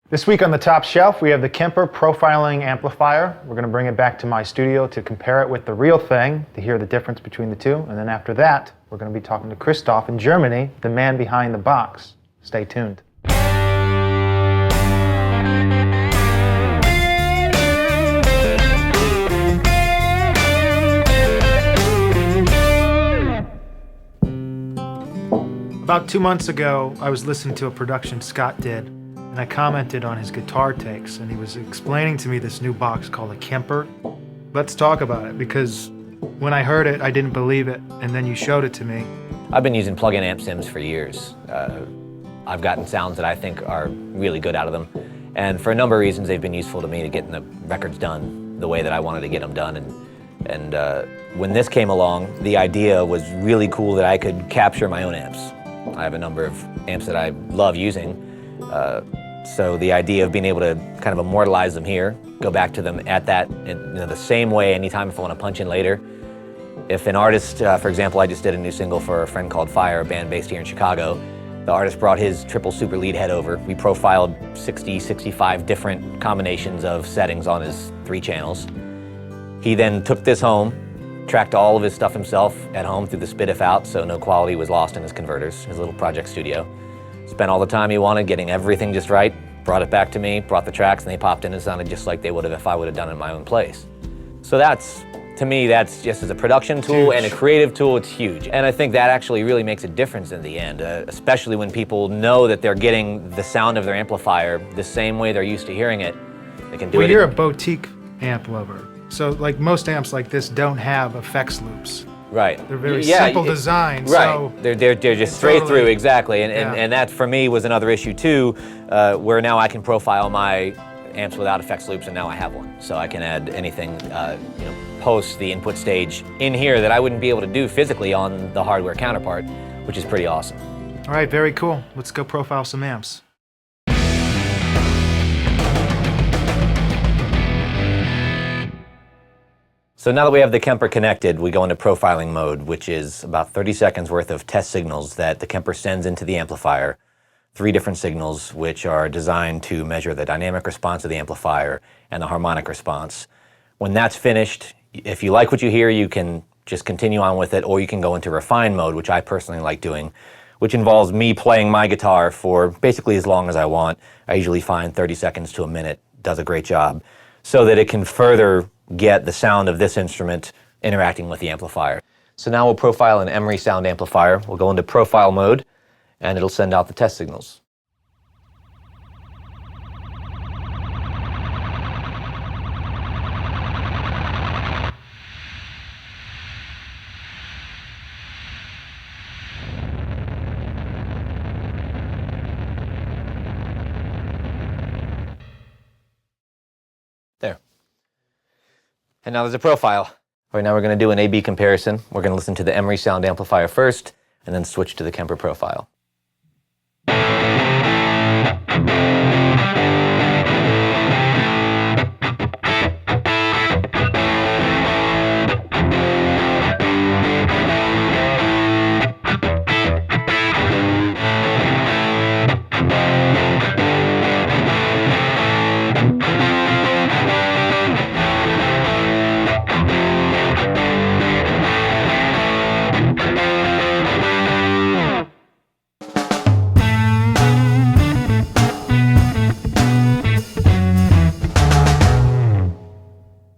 This week on the top shelf, we have the Kemper Profiling Amplifier. We're going to bring it back to my studio to compare it with the real thing, to hear the difference between the two. And then after that, we're going to be talking to Kristoff in Germany, the man behind the box. Stay tuned. About 2 months ago, I was listening to a production Scott did, and I commented on his guitar takes, and he was explaining to me this new box called a Kemper. Let's talk about it, because when I heard it, I didn't believe it, and then you showed it to me. I've been using plug-in amp sims for years. I've gotten sounds that I think are really good out of them, and for a number of reasons, they've been useful to me to getting the records done the way that I wanted to get them done. And when this came along, the idea was really cool that I could capture my own amps. I have a number of amps that I love using. So the idea of being able to kind of immortalize them here, go back to them at that, in the same way anytime if I want to punch in later. If an artist, for example, I just did a new single for a friend called Fire, a band based here in Chicago. The artist brought his triple super lead head over. We profiled 60, 65 different combinations of settings on his 3 channels. He then took this home, tracked all of his stuff himself at home through the SPDIF out, so no quality was lost in his converters, his little project studio. Spent all the time he wanted getting everything just right, brought it back to me, brought the tracks, and they popped in and sounded just like they would have if I would have done it in my own place. So that's, to me, that's just as a production tool and a creative tool, it's huge. And I think that actually really makes a difference in the end, especially when people know that they're getting the sound of their amplifier the same way they're used to hearing it. They can do it. Well, you're a boutique amp lover. So like most amps like this don't have effects loops. Right. They're very simple design. Right. So they're just straight through, exactly. And that for me was another issue too, where now I can profile my amps without effects loops, and now I have one. So I can add anything, post the input stage in here that I wouldn't be able to do physically on the hardware counterpart, which is pretty awesome. All right, very cool. Let's go profile some amps. So now that we have the Kemper connected, we go into profiling mode, which is about 30 seconds worth of test signals that the Kemper sends into the amplifier. 3 different signals which are designed to measure the dynamic response of the amplifier and the harmonic response. When that's finished, if you like what you hear, you can just continue on with it, or you can go into refine mode, which I personally like doing, which involves me playing my guitar for basically as long as I want. I usually find 30 seconds to a minute does a great job, so that it can further get the sound of this instrument interacting with the amplifier. So now we'll profile an Emery sound amplifier. We'll go into profile mode, and it'll send out the test signals. There. And now there's a profile. All right, now we're going to do an A-B comparison. We're going to listen to the Emery sound amplifier first, and then switch to the Kemper profile.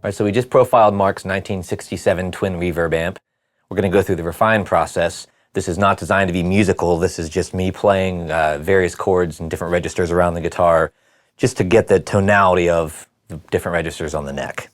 All right, so we just profiled Mark's 1967 twin reverb amp. We're going to go through the refine process. This is not designed to be musical. This is just me playing various chords and different registers around the guitar, just to get the tonality of the different registers on the neck.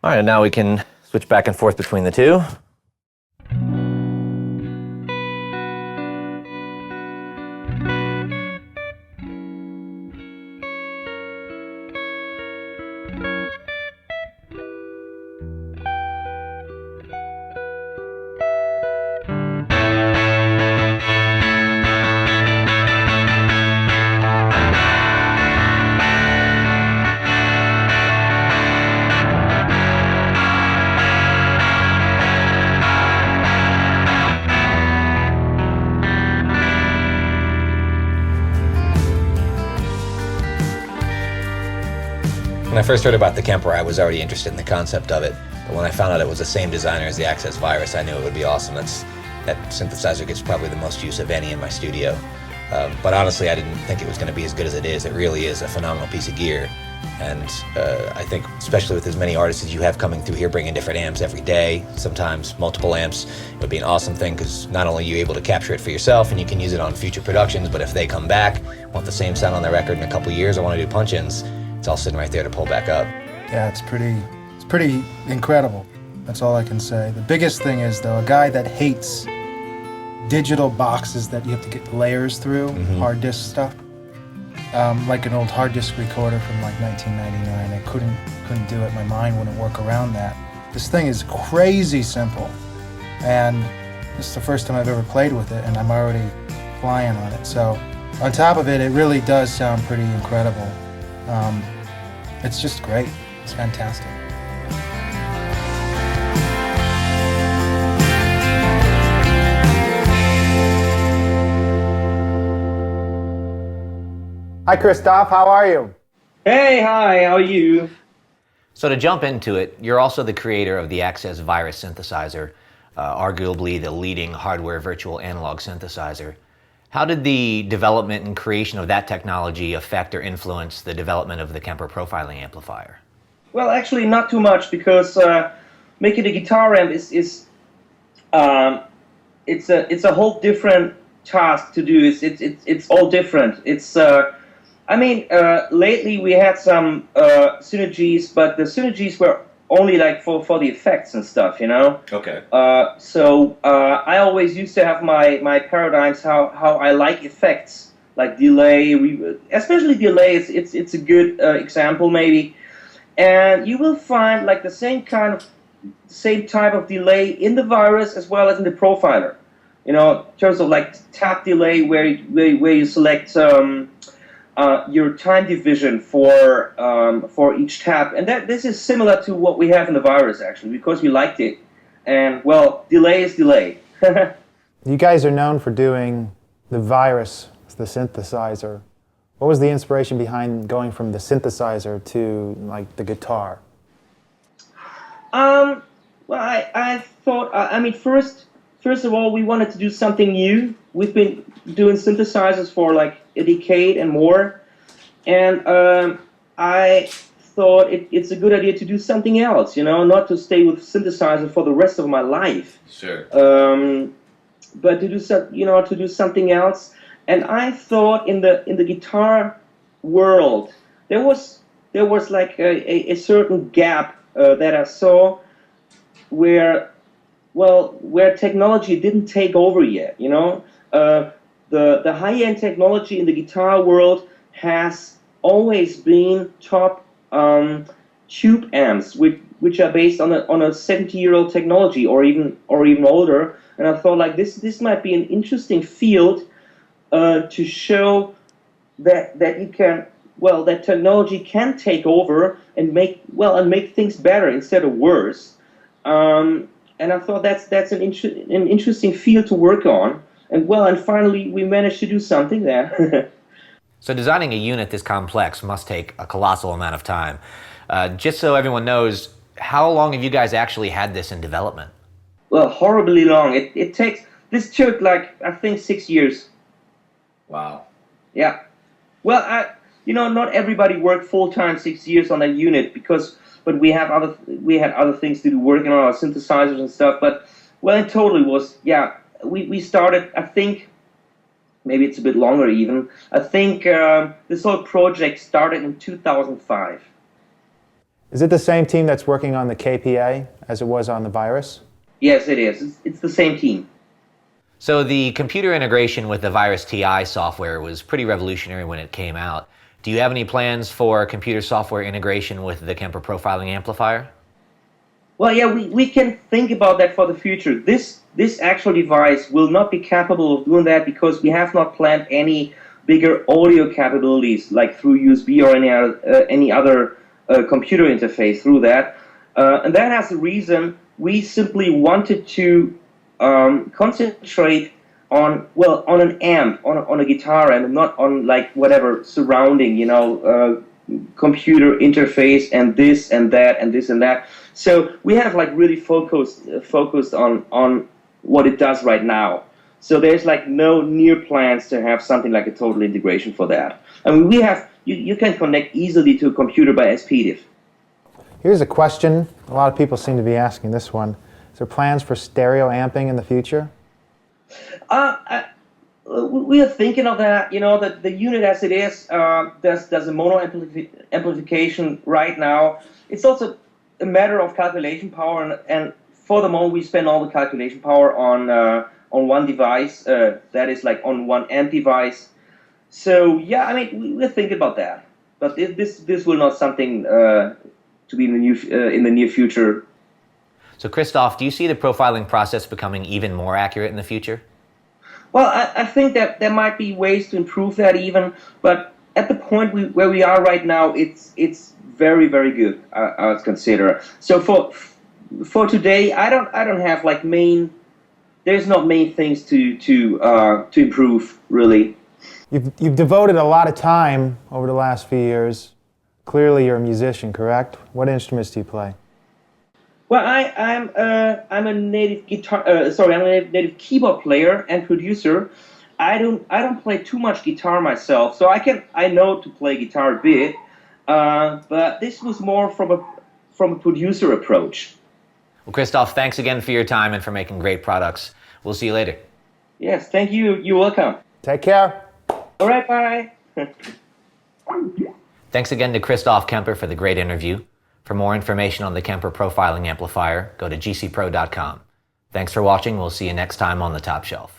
All right, now we can switch back and forth between the two. first heard about the Kemper, I was already interested in the concept of it. But when I found out it was the same designer as the Access Virus, I knew it would be awesome. That synthesizer gets probably the most use of any in my studio. But honestly, I didn't think it was going to be as good as it is. It really is a phenomenal piece of gear. And I think, especially with as many artists as you have coming through here, bringing different amps every day, sometimes multiple amps, it would be an awesome thing, because not only are you able to capture it for yourself and you can use it on future productions, but if they come back, want the same sound on their record in a couple years, or want to do punch-ins, it's all sitting right there to pull back up. Yeah, it's pretty incredible. That's all I can say. The biggest thing is, though, a guy that hates digital boxes that you have to get layers through, hard disk stuff, like an old hard disk recorder from like 1999. I couldn't do it. My mind wouldn't work around that. This thing is crazy simple, and this is the first time I've ever played with it, and I'm already flying on it. So on top of it, it really does sound pretty incredible. It's just great. It's fantastic. Hi, Kristoff. How are you? Hey, hi, how are you? So to jump into it, you're also the creator of the Access Virus synthesizer, arguably the leading hardware virtual analog synthesizer. How did the development and creation of that technology affect or influence the development of the Kemper Profiling Amplifier? Well, actually not too much, because making a guitar amp is it's a whole different task to do. It's all different. Lately we had some synergies, but the synergies were only like for the effects and stuff, you know? Okay. So I always used to have my paradigms, how I like effects, like delay, especially delay. It's a good example maybe. And you will find like the same type of delay in the Virus as well as in the Profiler. You know, in terms of like tap delay, where you select your time division for each tap, and this is similar to what we have in the Virus actually, because we liked it. And well, delay is delay. You guys are known for doing the Virus, the synthesizer. What was the inspiration behind going from the synthesizer to like the guitar? Well, I thought, first of all, we wanted to do something new. We've been doing synthesizers for like a decade and more, and I thought it's a good idea to do something else, you know, not to stay with synthesizer for the rest of my life. Sure. But to do something else. And I thought in the guitar world there was like a certain gap that I saw where technology didn't take over yet, you know. The high-end technology in the guitar world has always been top tube amps, which are based on a 70-year-old technology or even older. And I thought like this might be an interesting field to show that you can, that technology can take over and make things better instead of worse. And I thought that's an interesting field to work on. And finally we managed to do something there. So designing a unit this complex must take a colossal amount of time. Just so everyone knows, how long have you guys actually had this in development? Well, horribly long. This took like, I think, 6 years. Wow. Yeah. Well, not everybody worked full-time 6 years on that unit, but we had other things to do, working on our synthesizers and stuff. But in total it was, we started, I think, maybe it's a bit longer even. I think this whole project started in 2005. Is it the same team that's working on the KPA as it was on the Virus? Yes, it is. It's the same team. So the computer integration with the Virus TI software was pretty revolutionary when it came out. Do you have any plans for computer software integration with the Kemper Profiling Amplifier? Well, yeah, we can think about that for the future. This actual device will not be capable of doing that because we have not planned any bigger audio capabilities like through USB or any other computer interface through that. And that has a reason. We simply wanted to concentrate on an amp, on a guitar amp, and not on like whatever surrounding, computer interface and this and that and this and that. So we have like really focused on what it does right now. So there's like no near plans to have something like a total integration for that. I mean, we have you can connect easily to a computer by SPDIF. Here's a question. A lot of people seem to be asking this one. Is there plans for stereo amping in the future? We are thinking of that. You know, that the unit as it is does a mono amplification right now. It's also a matter of calculation power, and for the moment we spend all the calculation power on one device. That is like on one amp device. So yeah, I mean we're thinking about that, but this will not something to be in the near future. So Kristoff, do you see the profiling process becoming even more accurate in the future? Well, I think that there might be ways to improve that even, but at the point where we are right now, it's very, very good. I would consider. So for today, I don't have like there's not main things to improve really. You've devoted a lot of time over the last few years. Clearly, you're a musician, correct? What instruments do you play? Well, I'm a native I'm a native keyboard player and producer. I don't play too much guitar myself, so I know to play guitar a bit, but this was more from a producer approach. Well, Kristoff, thanks again for your time and for making great products. We'll see you later. Yes, thank you. You're welcome. Take care. All right, bye. Thanks again to Kristoff Kemper for the great interview. For more information on the Kemper Profiling Amplifier, go to gcpro.com. Thanks for watching. We'll see you next time on The Top Shelf.